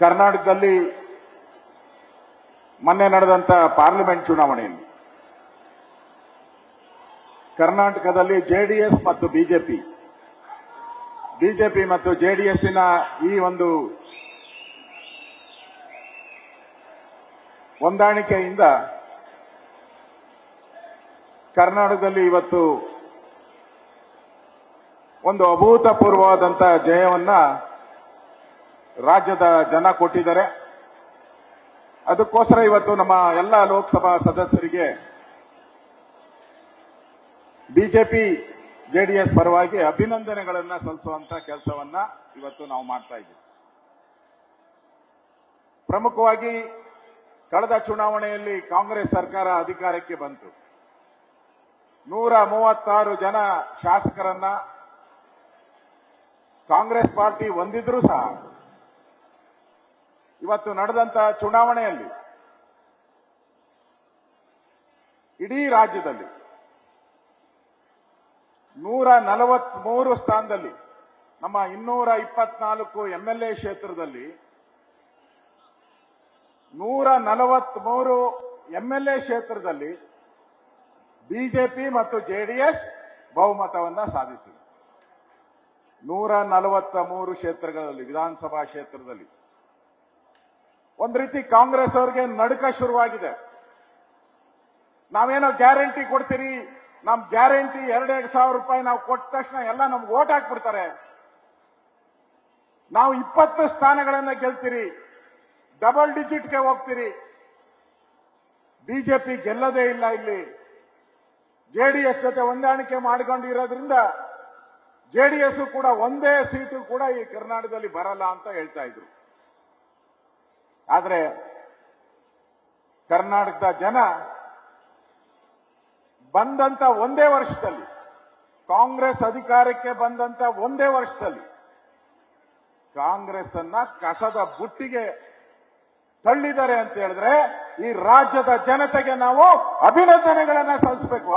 ಕರ್ನಾಟಕದಲ್ಲಿ ಮೊನ್ನೆ ನಡೆದಂತ ಪಾರ್ಲಿಮೆಂಟ್ ಚುನಾವಣೆಯಲ್ಲಿ ಕರ್ನಾಟಕದಲ್ಲಿ ಜೆಡಿಎಸ್ ಮತ್ತು ಬಿಜೆಪಿ ಮತ್ತು ಜೆಡಿಎಸ್ಸಿನ ಈ ಒಂದು ಹೊಂದಾಣಿಕೆಯಿಂದ ಕರ್ನಾಟಕದಲ್ಲಿ ಇವತ್ತು ಒಂದು ಅಭೂತಪೂರ್ವವಾದಂಥ ಜಯವನ್ನ ರಾಜ್ಯದ ಜನ ಕೊಟ್ಟಿದ್ದಾರೆ. ಅದಕ್ಕೋಸ್ಕರ ಇವತ್ತು ನಮ್ಮ ಎಲ್ಲ ಲೋಕಸಭಾ ಸದಸ್ಯರಿಗೆ ಬಿಜೆಪಿ ಜೆಡಿಎಸ್ ಪರವಾಗಿ ಅಭಿನಂದನೆಗಳನ್ನ ಸಲ್ಲಿಸುವಂತ ಕೆಲಸವನ್ನ ಇವತ್ತು ನಾವು ಮಾಡ್ತಾ ಇದ್ದೀವಿ. ಪ್ರಮುಖವಾಗಿ ಕಳೆದ ಚುನಾವಣೆಯಲ್ಲಿ ಕಾಂಗ್ರೆಸ್ ಸರ್ಕಾರ ಅಧಿಕಾರಕ್ಕೆ ಬಂತು. 136 ಜನ ಶಾಸಕರನ್ನ ಕಾಂಗ್ರೆಸ್ ಪಾರ್ಟಿ ಹೊಂದಿದ್ರೂ ಸಹ ಇವತ್ತು ನಡೆದಂತ ಚುನಾವಣೆಯಲ್ಲಿ ಇಡೀ ರಾಜ್ಯದಲ್ಲಿ 143 ಸ್ಥಾನದಲ್ಲಿ ನಮ್ಮ 224 ಎಂಎಲ್ಎ ಕ್ಷೇತ್ರದಲ್ಲಿ 143 ಎಂಎಲ್ಎ ಕ್ಷೇತ್ರದಲ್ಲಿ ಬಿಜೆಪಿ ಮತ್ತು ಜೆಡಿಎಸ್ ಬಹುಮತವನ್ನ ಸಾಧಿಸಿದೆ. 143 ಕ್ಷೇತ್ರಗಳಲ್ಲಿ ವಿಧಾನಸಭಾ ಕ್ಷೇತ್ರದಲ್ಲಿ ಒಂದು ರೀತಿ ಕಾಂಗ್ರೆಸ್ ಅವರಿಗೆ ನಡುಕ ಶುರುವಾಗಿದೆ. ನಾವೇನೋ ಗ್ಯಾರಂಟಿ ಕೊಡ್ತೀರಿ, ನಮ್ ಗ್ಯಾರಂಟಿ 2,000 ರೂಪಾಯಿ ನಾವು ಕೊಟ್ಟ ತಕ್ಷಣ ಎಲ್ಲ ನಮ್ಗೆ ಓಟ್ ಹಾಕ್ಬಿಡ್ತಾರೆ, ನಾವು 20 ಸ್ಥಾನಗಳನ್ನ ಗೆಲ್ತೀರಿ, ಡಬಲ್ ಡಿಜಿಟ್ಗೆ ಹೋಗ್ತೀರಿ, ಬಿಜೆಪಿ ಗೆಲ್ಲದೇ ಇಲ್ಲ, ಇಲ್ಲಿ ಜೆಡಿಎಸ್ ಜೊತೆ ಹೊಂದಾಣಿಕೆ ಮಾಡಿಕೊಂಡಿರೋದ್ರಿಂದ ಜೆಡಿಎಸ್ ಕೂಡ ಒಂದೇ ಸೀಟು ಕೂಡ ಈ ಕರ್ನಾಟಕದಲ್ಲಿ ಬರಲ್ಲ ಅಂತ ಹೇಳ್ತಾ ಇದ್ರು. ಆದ್ರೆ ಕರ್ನಾಟಕದ ಜನ ಬಂದಂತ ಒಂದೇ ವರ್ಷದಲ್ಲಿ, ಕಾಂಗ್ರೆಸ್ ಅಧಿಕಾರಕ್ಕೆ ಬಂದಂತ ಒಂದೇ ವರ್ಷದಲ್ಲಿ ಕಾಂಗ್ರೆಸ್ ಅನ್ನ ಕಸದ ಬುಟ್ಟಿಗೆ ತಳ್ಳಿದ್ದಾರೆ ಅಂತ ಹೇಳಿದ್ರೆ ಈ ರಾಜ್ಯದ ಜನತೆಗೆ ನಾವು ಅಭಿನಂದನೆಗಳನ್ನ ಸಲ್ಲಿಸಬೇಕು.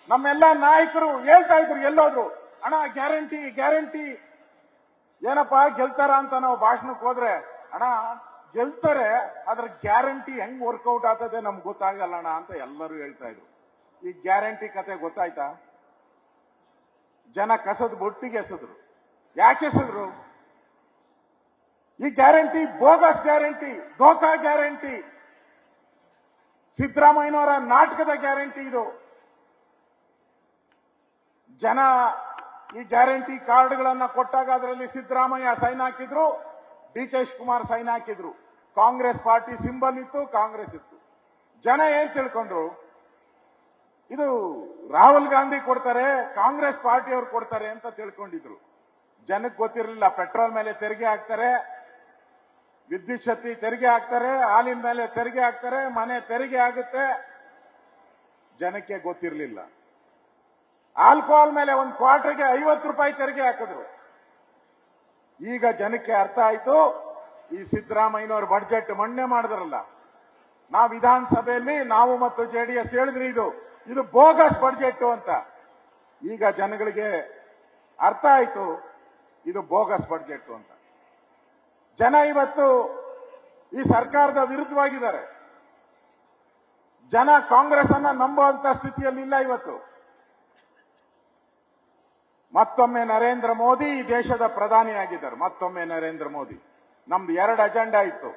ನಮ್ಮೆಲ್ಲ ನಾಯಕರು ಹೇಳ್ತಾ ಇದ್ರು, ಎಲ್ಲೋದ್ರು ಅಣ್ಣ ಗ್ಯಾರಂಟಿ ಏನಪ್ಪಾ ಗೆಲ್ತಾರ ಅಂತ ನಾವು ಭಾಷಣಕ್ಕೆ ಹೋದ್ರೆ, ಅಣ್ಣ ಗೆಲ್ತಾರೆ, ಅದ್ರ ಗ್ಯಾರಂಟಿ ಹೆಂಗ್ ವರ್ಕೌಟ್ ಆಗ್ತದೆ ನಮ್ಗೆ ಗೊತ್ತಾಗಲ್ಲ ಅಣ್ಣ ಅಂತ ಎಲ್ಲರೂ ಹೇಳ್ತಾ ಇದ್ರು. ಈ ಗ್ಯಾರಂಟಿ ಕತೆ ಗೊತ್ತಾಯ್ತಾ? ಜನ ಕಸದ ಬೊಟ್ಟಿಗೆ ಎಸೆದ್ರು. ಯಾಕೆ ಎಸೆದ್ರು? ಈ ಗ್ಯಾರಂಟಿ ಬೋಗಸ್ ಗ್ಯಾರಂಟಿ, ಧೋಕಾ ಗ್ಯಾರಂಟಿ, ಸಿದ್ದರಾಮಯ್ಯನವರ ನಾಟಕದ ಗ್ಯಾರಂಟಿ ಇದು. ಜನ ಈ ಗ್ಯಾರಂಟಿ ಕಾರ್ಡ್ಗಳನ್ನ ಕೊಟ್ಟಾಗ ಅದರಲ್ಲಿ ಸಿದ್ದರಾಮಯ್ಯ ಸೈನ್ ಹಾಕಿದ್ರು, ಡಿ ಕೆ ಶಿವಕುಮಾರ್ ಸೈನ್ ಹಾಕಿದ್ರು, ಕಾಂಗ್ರೆಸ್ ಪಾರ್ಟಿ ಸಿಂಬಲ್ ಇತ್ತು, ಕಾಂಗ್ರೆಸ್ ಇತ್ತು. ಜನ ಏನ್ ತಿಳ್ಕೊಂಡ್ರು, ಇದು ರಾಹುಲ್ ಗಾಂಧಿ ಕೊಡ್ತಾರೆ, ಕಾಂಗ್ರೆಸ್ ಪಾರ್ಟಿಯವರು ಕೊಡ್ತಾರೆ ಅಂತ ತಿಳ್ಕೊಂಡಿದ್ರು. ಜನಕ್ಕೆ ಗೊತ್ತಿರಲಿಲ್ಲ ಪೆಟ್ರೋಲ್ ಮೇಲೆ ತೆರಿಗೆ ಹಾಕ್ತಾರೆ, ವಿದ್ಯುತ್ ಶಕ್ತಿ ತೆರಿಗೆ ಹಾಕ್ತಾರೆ, ಹಾಲಿನ ಮೇಲೆ ತೆರಿಗೆ ಹಾಕ್ತಾರೆ, ಮನೆ ತೆರಿಗೆ ಆಗುತ್ತೆ. ಜನಕ್ಕೆ ಗೊತ್ತಿರಲಿಲ್ಲ. ಆಲ್ಕೋಹಾಲ್ ಮೇಲೆ ಒಂದು ಕ್ವಾರ್ಟರ್ಗೆ 50 ರೂಪಾಯಿ ತೆರಿಗೆ ಹಾಕಿದ್ರು. ಈಗ ಜನಕ್ಕೆ ಅರ್ಥ ಆಯ್ತು, ಈ ಸಿದ್ದರಾಮಯ್ಯನವರು ಬಡ್ಜೆಟ್ ಮಂಡನೆ ಮಾಡಿದ್ರಲ್ಲ, ನಾವು ವಿಧಾನಸಭೆಯಲ್ಲಿ ನಾವು ಮತ್ತು ಜೆಡಿಎಸ್ ಹೇಳಿದ್ರಿ ಇದು ಬೋಗಸ್ ಬಡ್ಜೆಟ್ ಅಂತ. ಈಗ ಜನಗಳಿಗೆ ಅರ್ಥ ಆಯ್ತು ಇದು ಬೋಗಸ್ ಬಡ್ಜೆಟ್ ಅಂತ. ಜನ ಇವತ್ತು ಈ ಸರ್ಕಾರದ ವಿರುದ್ಧವಾಗಿದ್ದಾರೆ. ಜನ ಕಾಂಗ್ರೆಸ್ ಅನ್ನ ನಂಬುವಂತ ಸ್ಥಿತಿಯಲ್ಲಿಲ್ಲ. ಇವತ್ತು ಮತ್ತೊಮ್ಮೆ ನರೇಂದ್ರ ಮೋದಿ ಈ ದೇಶದ ಪ್ರಧಾನಿಯಾಗಿದ್ದಾರೆ. ಮತ್ತೊಮ್ಮೆ ನರೇಂದ್ರ ಮೋದಿ. ನಮ್ದು 2 ಅಜೆಂಡಾ ಇತ್ತು.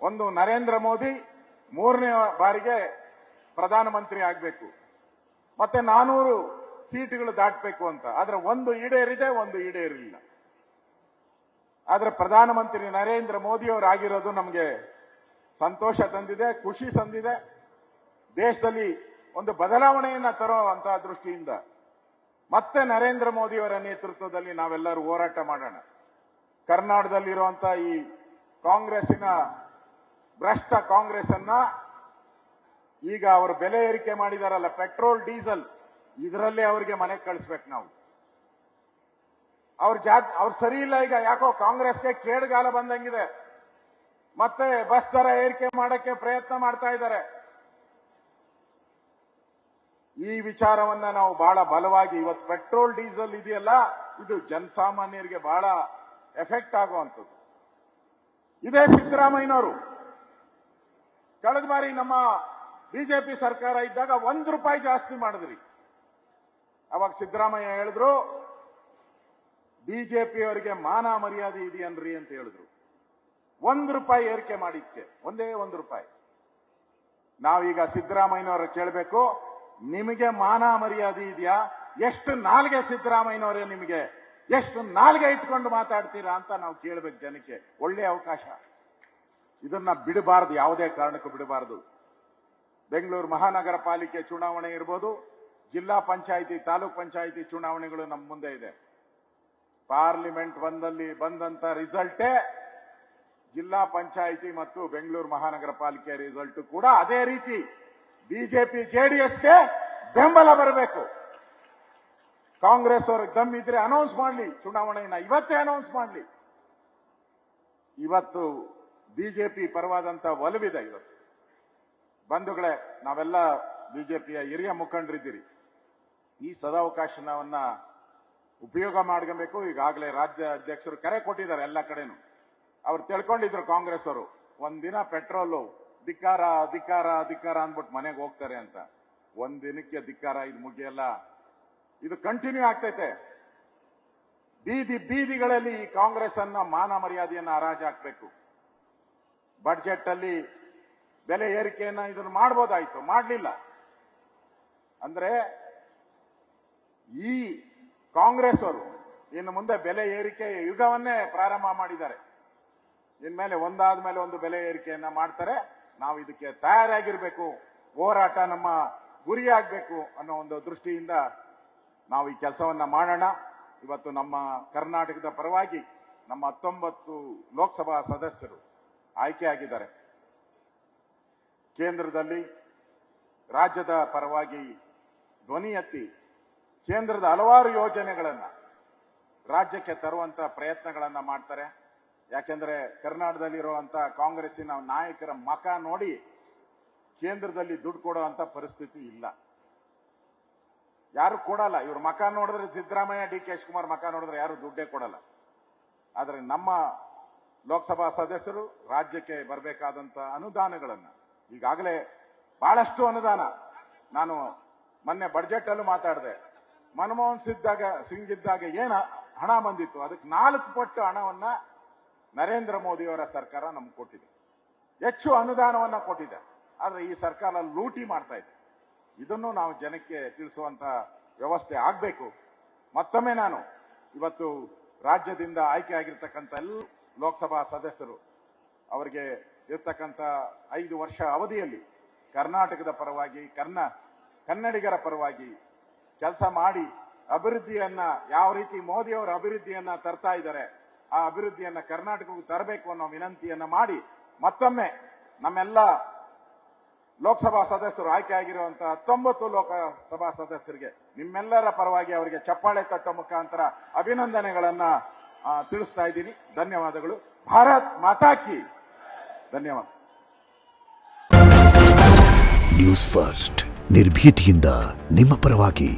ಒಂದು, ನರೇಂದ್ರ ಮೋದಿ 3ನೇ ಬಾರಿಗೆ ಪ್ರಧಾನಮಂತ್ರಿ ಆಗಬೇಕು, ಮತ್ತೆ 400 ಸೀಟುಗಳು ದಾಟಬೇಕು ಅಂತ. ಆದ್ರೆ ಒಂದು ಈಡೇರಿದೆ, ಒಂದು ಈಡೇರಿಲ್ಲ. ಆದ್ರೆ ಪ್ರಧಾನಮಂತ್ರಿ ನರೇಂದ್ರ ಮೋದಿ ಅವರು ಆಗಿರೋದು ನಮಗೆ ಸಂತೋಷ ತಂದಿದೆ, ಖುಷಿ ತಂದಿದೆ. ದೇಶದಲ್ಲಿ ಒಂದು ಬದಲಾವಣೆಯನ್ನ ತರುವಂತಹ ದೃಷ್ಟಿಯಿಂದ ಮತ್ತೆ ನರೇಂದ್ರ ಮೋದಿ ಅವರ ನೇತೃತ್ವದಲ್ಲಿ ನಾವೆಲ್ಲರೂ ಹೋರಾಟ ಮಾಡೋಣ. ಕರ್ನಾಟಕದಲ್ಲಿರುವಂತಹ ಈ ಕಾಂಗ್ರೆಸ್ಸಿನ ಭ್ರಷ್ಟ ಕಾಂಗ್ರೆಸ್ ಅನ್ನ ಈಗ ಅವರು ಬೆಲೆ ಏರಿಕೆ ಮಾಡಿದಾರಲ್ಲ, ಪೆಟ್ರೋಲ್ ಡೀಸೆಲ್, ಇದರಲ್ಲೇ ಅವರಿಗೆ ಮನೆಗೆ ಕಳಿಸ್ಬೇಕು ನಾವು. ಅವ್ರು ಸರಿ ಇಲ್ಲ. ಈಗ ಯಾಕೋ ಕಾಂಗ್ರೆಸ್ಗೆ ಕೇಡುಗಾಲ ಬಂದಂಗಿದೆ. ಮತ್ತೆ ಬಸ್ ದರ ಏರಿಕೆ ಮಾಡಕ್ಕೆ ಪ್ರಯತ್ನ ಮಾಡ್ತಾ ಇದ್ದಾರೆ. ಈ ವಿಚಾರವನ್ನ ನಾವು ಬಹಳ ಬಲವಾಗಿ ಇವತ್ತು ಪೆಟ್ರೋಲ್ ಡೀಸೆಲ್ ಇದೆಯಲ್ಲ, ಇದು ಜನಸಾಮಾನ್ಯರಿಗೆ ಬಹಳ ಎಫೆಕ್ಟ್ ಆಗುವಂಥದ್ದು. ಇದೇ ಸಿದ್ದರಾಮಯ್ಯನವರು ಕಳೆದ ಬಾರಿ ನಮ್ಮ ಬಿಜೆಪಿ ಸರ್ಕಾರ ಇದ್ದಾಗ ₹1 ಜಾಸ್ತಿ ಮಾಡಿದ್ರಿ. ಅವಾಗ ಸಿದ್ದರಾಮಯ್ಯ ಹೇಳಿದ್ರು, ಬಿಜೆಪಿಯವರಿಗೆ ಮಾನ ಮರ್ಯಾದೆ ಇದೆಯನ್ರಿ ಅಂತ ಹೇಳಿದ್ರು. ₹1 ಏರಿಕೆ ಮಾಡಿದ್ಕೆ, ಒಂದೇ ₹1. ನಾವೀಗ ಸಿದ್ದರಾಮಯ್ಯನವರು ಕೇಳಬೇಕು, ನಿಮಗೆ ಮಾನ ಮರ್ಯಾದೆ ಇದೆಯಾ? ಎಷ್ಟು ನಾಲ್ಗೆ ಸಿದ್ದರಾಮಯ್ಯನವರೇ, ನಿಮಗೆ ಎಷ್ಟು ನಾಲ್ಗೆ ಇಟ್ಕೊಂಡು ಮಾತಾಡ್ತೀರಾ ಅಂತ ನಾವು ಕೇಳಬೇಕು ಜನಕ್ಕೆ. ಒಳ್ಳೆ ಅವಕಾಶ, ಇದನ್ನ ಬಿಡಬಾರದು, ಯಾವುದೇ ಕಾರಣಕ್ಕೂ ಬಿಡಬಾರದು. ಬೆಂಗಳೂರು ಮಹಾನಗರ ಪಾಲಿಕೆ ಚುನಾವಣೆ ಇರ್ಬೋದು, ಜಿಲ್ಲಾ ಪಂಚಾಯಿತಿ, ತಾಲೂಕ್ ಪಂಚಾಯಿತಿ ಚುನಾವಣೆಗಳು ನಮ್ಮ ಮುಂದೆ ಇದೆ. ಪಾರ್ಲಿಮೆಂಟ್ ಒಂದಲ್ಲಿ ಬಂದಂತ ರಿಸಲ್ಟೇ ಜಿಲ್ಲಾ ಪಂಚಾಯಿತಿ ಮತ್ತು ಬೆಂಗಳೂರು ಮಹಾನಗರ ಪಾಲಿಕೆ ರಿಸಲ್ಟ್ ಕೂಡ ಅದೇ ರೀತಿ ಬಿಜೆಪಿ ಜೆಡಿಎಸ್ಗೆ ಬೆಂಬಲ ಬರಬೇಕು. ಕಾಂಗ್ರೆಸ್ ಅವ್ರಿಗೆ ದಮ್ ಇದ್ರೆ ಅನೌನ್ಸ್ ಮಾಡಲಿ, ಚುನಾವಣೆಯನ್ನ ಇವತ್ತೇ ಅನೌನ್ಸ್ ಮಾಡಲಿ. ಇವತ್ತು ಬಿಜೆಪಿ ಪರವಾದಂತ ಒಲವಿದೆ. ಇವತ್ತು ಬಂಧುಗಳೇ, ನಾವೆಲ್ಲ ಬಿಜೆಪಿಯ ಹಿರಿಯ ಮುಖಂಡರಿದ್ದೀರಿ. ಈ ಸದಾವಕಾಶವನ್ನ ಉಪಯೋಗ ಮಾಡ್ಕೊಬೇಕು. ಈಗಾಗಲೇ ರಾಜ್ಯ ಅಧ್ಯಕ್ಷರು ಕರೆ ಕೊಟ್ಟಿದ್ದಾರೆ ಎಲ್ಲ ಕಡೆನೂ. ಅವ್ರು ತಿಳ್ಕೊಂಡಿದ್ರು ಕಾಂಗ್ರೆಸ್ ಅವರು, ಒಂದಿನ ಪೆಟ್ರೋಲು ಧಿಕ್ಕಾರ ಧಿಕ್ಕಾರ ಧಿಕ್ಕಾರ ಅಂದ್ಬಿಟ್ಟು ಮನೆಗೆ ಹೋಗ್ತಾರೆ ಅಂತ. ಒಂದಿನಕ್ಕೆ ಧಿಕ್ಕಾರ ಇದು ಮುಗಿಯಲ್ಲ, ಇದು ಕಂಟಿನ್ಯೂ ಆಗ್ತೈತೆ. ಬೀದಿ ಬೀದಿಗಳಲ್ಲಿ ಈ ಕಾಂಗ್ರೆಸ್ ಅನ್ನ ಮಾನ ಮರ್ಯಾದೆಯನ್ನ ಹರಾಜು ಹಾಕ್ಬೇಕು. ಬಡ್ಜೆಟ್ ಅಲ್ಲಿ ಬೆಲೆ ಏರಿಕೆಯನ್ನ ಇದನ್ನು ಮಾಡ್ಬೋದಾಯ್ತು, ಮಾಡಲಿಲ್ಲ. ಅಂದ್ರೆ ಈ ಕಾಂಗ್ರೆಸ್ ಅವರು ಇನ್ನು ಮುಂದೆ ಬೆಲೆ ಏರಿಕೆ ಯುಗವನ್ನೇ ಪ್ರಾರಂಭ ಮಾಡಿದ್ದಾರೆ. ಇನ್ಮೇಲೆ ಒಂದಾದ ಮೇಲೆ ಒಂದು ಬೆಲೆ ಏರಿಕೆಯನ್ನ ಮಾಡ್ತಾರೆ. ನಾವು ಇದಕ್ಕೆ ತಯಾರಾಗಿರ್ಬೇಕು, ಹೋರಾಟ ನಮ್ಮ ಗುರಿಯಾಗಬೇಕು ಅನ್ನೋ ಒಂದು ದೃಷ್ಟಿಯಿಂದ ನಾವು ಈ ಕೆಲಸವನ್ನ ಮಾಡೋಣ. ಇವತ್ತು ನಮ್ಮ ಕರ್ನಾಟಕದ ಪರವಾಗಿ ನಮ್ಮ 19 ಲೋಕಸಭಾ ಸದಸ್ಯರು ಆಯ್ಕೆಯಾಗಿದ್ದಾರೆ. ಕೇಂದ್ರದಲ್ಲಿ ರಾಜ್ಯದ ಪರವಾಗಿ ಧ್ವನಿ ಎತ್ತಿ ಕೇಂದ್ರದ ಹಲವಾರು ಯೋಜನೆಗಳನ್ನ ರಾಜ್ಯಕ್ಕೆ ತರುವಂತ ಪ್ರಯತ್ನಗಳನ್ನ ಮಾಡ್ತಾರೆ. ಯಾಕೆಂದ್ರೆ ಕರ್ನಾಟಕದಲ್ಲಿರುವಂತ ಕಾಂಗ್ರೆಸ್ಸಿನ ನಾಯಕರ ಮಕ ನೋಡಿ ಕೇಂದ್ರದಲ್ಲಿ ದುಡ್ಡು ಕೊಡುವಂತ ಪರಿಸ್ಥಿತಿ ಇಲ್ಲ, ಯಾರು ಕೊಡಲ್ಲ. ಇವ್ರ ಮಕ ನೋಡಿದ್ರೆ ಸಿದ್ದರಾಮಯ್ಯ, ಡಿ.ಕೆ. ಶಿವಕುಮಾರ್ ಮಕ ನೋಡಿದ್ರೆ ಯಾರು ದುಡ್ಡೇ ಕೊಡಲ್ಲ. ಆದ್ರೆ ನಮ್ಮ ಲೋಕಸಭಾ ಸದಸ್ಯರು ರಾಜ್ಯಕ್ಕೆ ಬರಬೇಕಾದಂತ ಅನುದಾನಗಳನ್ನ, ಈಗಾಗಲೇ ಬಹಳಷ್ಟು ಅನುದಾನ, ನಾನು ಮೊನ್ನೆ ಬಡ್ಜೆಟ್ ಅಲ್ಲೂ ಮಾತಾಡಿದೆ. ಮನಮೋಹನ್ ಸಿಂಗ್ ಇದ್ದಾಗ ಏನು ಹಣ ಬಂದಿತ್ತು, ಅದಕ್ಕೆ 4 ಪಟ್ಟು ಹಣವನ್ನ ನರೇಂದ್ರ ಮೋದಿಯವರ ಸರ್ಕಾರ ನಮ್ಗೆ ಕೊಟ್ಟಿದೆ. ಹೆಚ್ಚು ಅನುದಾನವನ್ನ ಕೊಟ್ಟಿದೆ. ಆದ್ರೆ ಈ ಸರ್ಕಾರ ಲೂಟಿ ಮಾಡ್ತಾ ಇದೆ. ಇದನ್ನು ನಾವು ಜನಕ್ಕೆ ತಿಳಿಸುವಂತ ವ್ಯವಸ್ಥೆ ಆಗಬೇಕು. ಮತ್ತೊಮ್ಮೆ ನಾನು ಇವತ್ತು ರಾಜ್ಯದಿಂದ ಆಯ್ಕೆ ಆಗಿರ್ತಕ್ಕಂಥ ಎಲ್ಲ ಲೋಕಸಭಾ ಸದಸ್ಯರು ಅವರಿಗೆ ಇರ್ತಕ್ಕಂಥ 5 ವರ್ಷ ಅವಧಿಯಲ್ಲಿ ಕರ್ನಾಟಕದ ಪರವಾಗಿ, ಕನ್ನಡಿಗರ ಪರವಾಗಿ ಕೆಲಸ ಮಾಡಿ ಅಭಿವೃದ್ಧಿಯನ್ನ, ಯಾವ ರೀತಿ ಮೋದಿಯವರ ಅಭಿವೃದ್ಧಿಯನ್ನ ತರ್ತಾ ಇದ್ದಾರೆ, ಆ ಅಭಿವೃದ್ಧಿಯನ್ನ ಕರ್ನಾಟಕಕ್ಕೆ ತರಬೇಕು ಅನ್ನೋ ವಿನಂತಿಯನ್ನ ಮಾಡಿ, ಮತ್ತೊಮ್ಮೆ ನಮ್ಮೆಲ್ಲ ಲೋಕಸಭಾ ಸದಸ್ಯರು ಆಯ್ಕೆ ಆಗಿರುವಂತಹ 19 ಲೋಕಸಭಾ ಸದಸ್ಯರಿಗೆ ನಿಮ್ಮೆಲ್ಲರ ಪರವಾಗಿ ಅವರಿಗೆ ಚಪ್ಪಾಳೆ ತಟ್ಟೋ ಮುಖಾಂತರ ಅಭಿನಂದನೆಗಳನ್ನ ತಿಳಿಸ್ತಾ ಇದ್ದೀನಿ. ಧನ್ಯವಾದಗಳು. ಭಾರತ್ ಮಾತಾ ಕಿ. ಧನ್ಯವಾದ. ನ್ಯೂಸ್ ಫಸ್ಟ್, ನಿರ್ಭೀತಿಯಿಂದ ನಿಮ್ಮ ಪರವಾಗಿ.